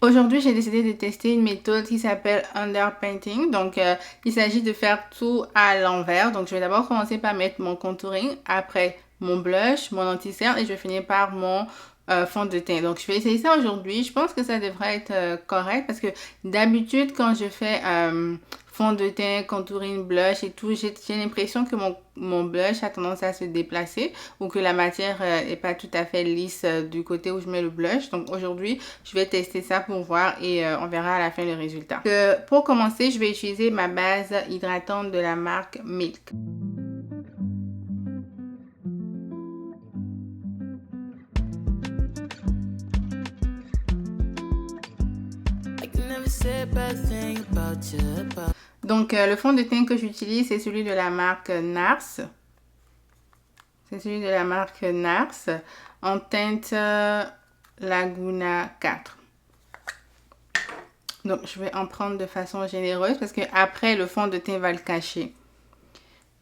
Aujourd'hui, j'ai décidé de tester une méthode qui s'appelle underpainting. Donc, il s'agit de faire tout à l'envers. Donc, je vais d'abord commencer par mettre mon contouring, après mon blush, mon anti-cerne et je vais finir par mon fond de teint. Donc, je vais essayer ça aujourd'hui. Je pense que ça devrait être correct parce que d'habitude, quand je fais fond de teint, contouring, blush et tout, j'ai l'impression que mon blush a tendance à se déplacer ou que la matière est pas tout à fait lisse du côté où je mets le blush. Donc, aujourd'hui, je vais tester ça pour voir et on verra à la fin le résultat. Pour commencer, je vais utiliser ma base hydratante de la marque Milk. Donc, le fond de teint que j'utilise, c'est celui de la marque NARS. C'est celui de la marque NARS en teinte Laguna 4. Donc, je vais en prendre de façon généreuse parce que après le fond de teint va le cacher.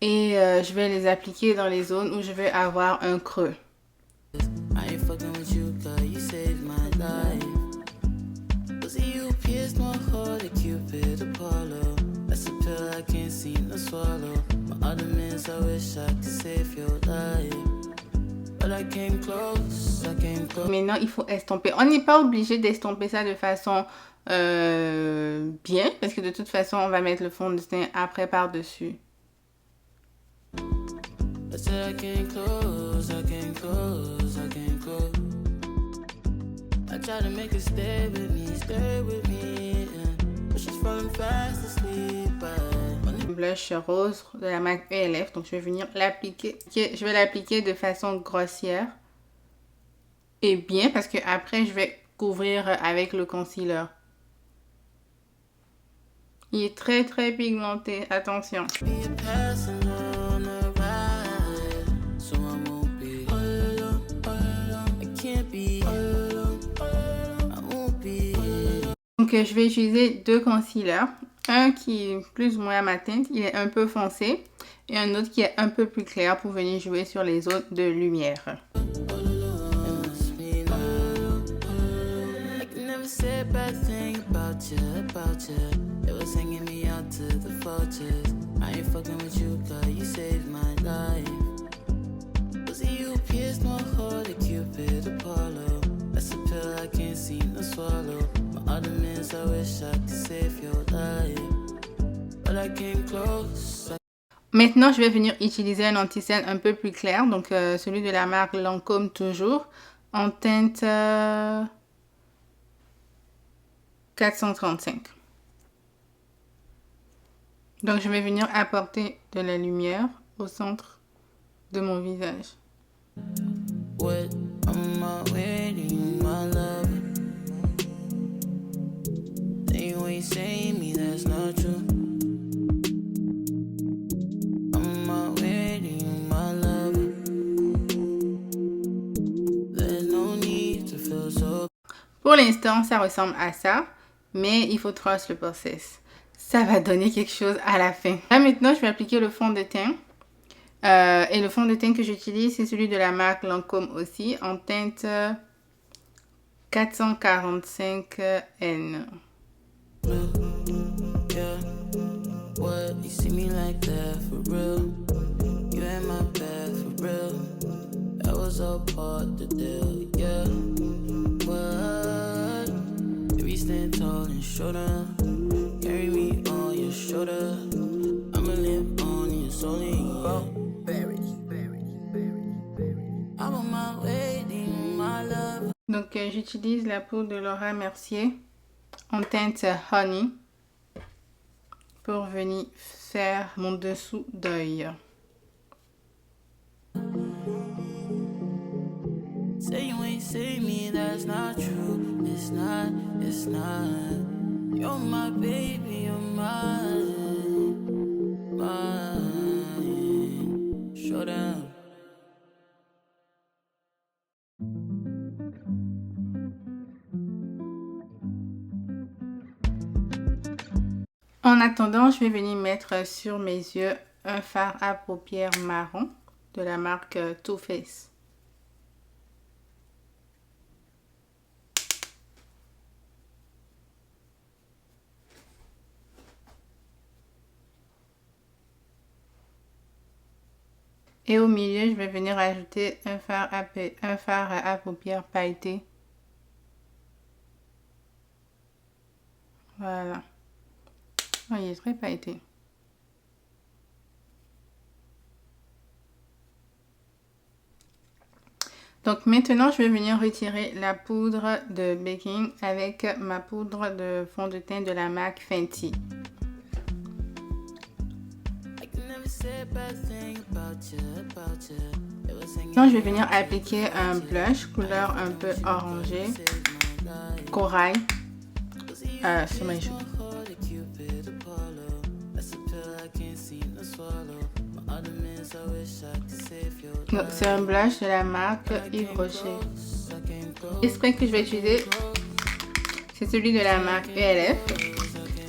Et je vais les appliquer dans les zones où je vais avoir un creux. Maintenant, il faut estomper. On n'est pas obligé d'estomper ça de façon bien parce que de toute façon, on va mettre le fond de teint après par-dessus. Blush rose de la marque ELF, donc je vais venir l'appliquer. Je vais l'appliquer de façon grossière et bien parce que après je vais couvrir avec le concealer. Il est très très pigmenté, attention. Donc je vais utiliser deux concealers. Un qui est plus ou moins à ma teinte, il est un peu foncé. Et un autre qui est un peu plus clair pour venir jouer sur les zones de lumière. Maintenant, je vais venir utiliser un anti-cerne un peu plus clair, donc celui de la marque Lancôme toujours, en teinte 435. Donc, je vais venir apporter de la lumière au centre de mon visage. Pour l'instant, ça ressemble à ça, mais il faut trust le process. Ça va donner quelque chose à la fin. Là, maintenant, je vais appliquer le fond de teint. Et le fond de teint que j'utilise, c'est celui de la marque Lancôme aussi, en teinte 445N. Donc j'utilise la poudre de Laura Mercier en teinte Honey pour venir faire mon dessous d'œil. Say you ain't save me, that's not true. It's not. You're my baby, you're mine. Show down. En attendant, je vais venir mettre sur mes yeux un fard à paupières marron de la marque Too Faced. Et au milieu, je vais venir ajouter un fard à paupières pailleté. Voilà. Oh, il est très pailleté. Donc maintenant, je vais venir retirer la poudre de baking avec ma poudre de fond de teint de la marque Fenty. Maintenant, je vais venir appliquer un blush couleur un peu orangée, corail, sur mes joues. C'est un blush de la marque Yves Rocher. Le spray que je vais utiliser, c'est celui de la marque ELF.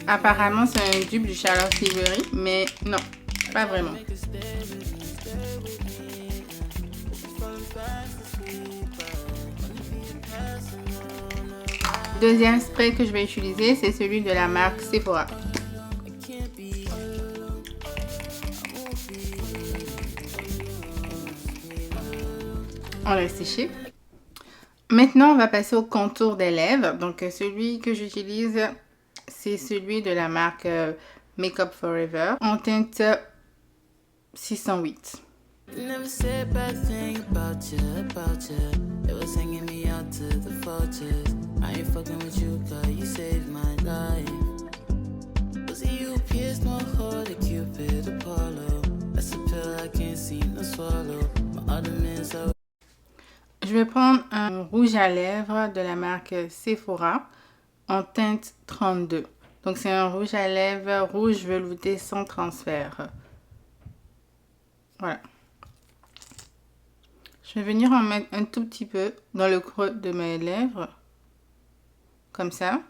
Apparemment, c'est un dupe du Charlotte Tilbury, mais non, pas vraiment. Deuxième spray que je vais utiliser, c'est celui de la marque Sephora. On l'a séché. Maintenant, on va passer au contour des lèvres. Donc, celui que j'utilise, c'est celui de la marque Make Up Forever en teinte 608. Je vais prendre un rouge à lèvres de la marque Sephora en teinte 32. Donc, c'est un rouge à lèvres rouge velouté sans transfert. Voilà. Je vais venir en mettre un tout petit peu dans le creux de mes lèvres. Comme ça.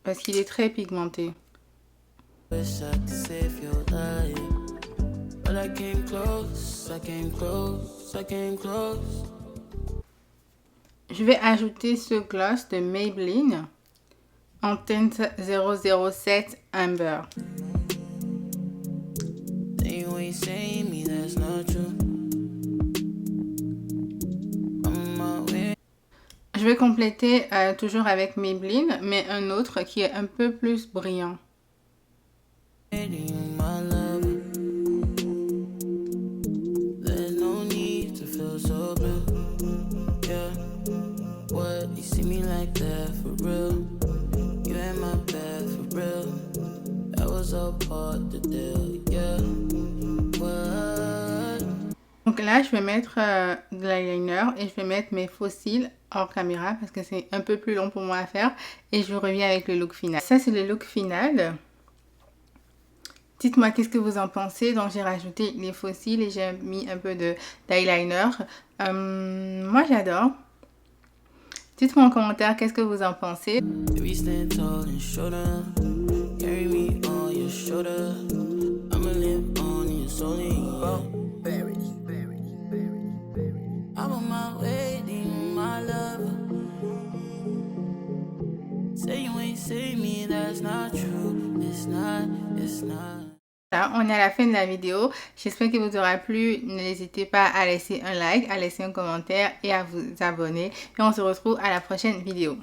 Parce qu'il est très pigmenté. Je vais ajouter ce gloss de Maybelline en teinte 007 Amber. Je vais compléter toujours avec Maybelline, mais un autre qui est un peu plus brillant. Donc là, je vais mettre de l'eyeliner et je vais mettre mes faux cils hors caméra parce que c'est un peu plus long pour moi à faire. Et je reviens avec le look final. Ça, c'est le look final. Dites-moi qu'est-ce que vous en pensez. Donc j'ai rajouté les faux cils et j'ai mis un peu d'eyeliner. Moi, j'adore. Dites-moi en commentaire qu'est-ce que vous en pensez. Voilà, on est à la fin de la vidéo. J'espère qu'il vous aura plu. N'hésitez pas à laisser un like, à laisser un commentaire et à vous abonner. Et on se retrouve à la prochaine vidéo.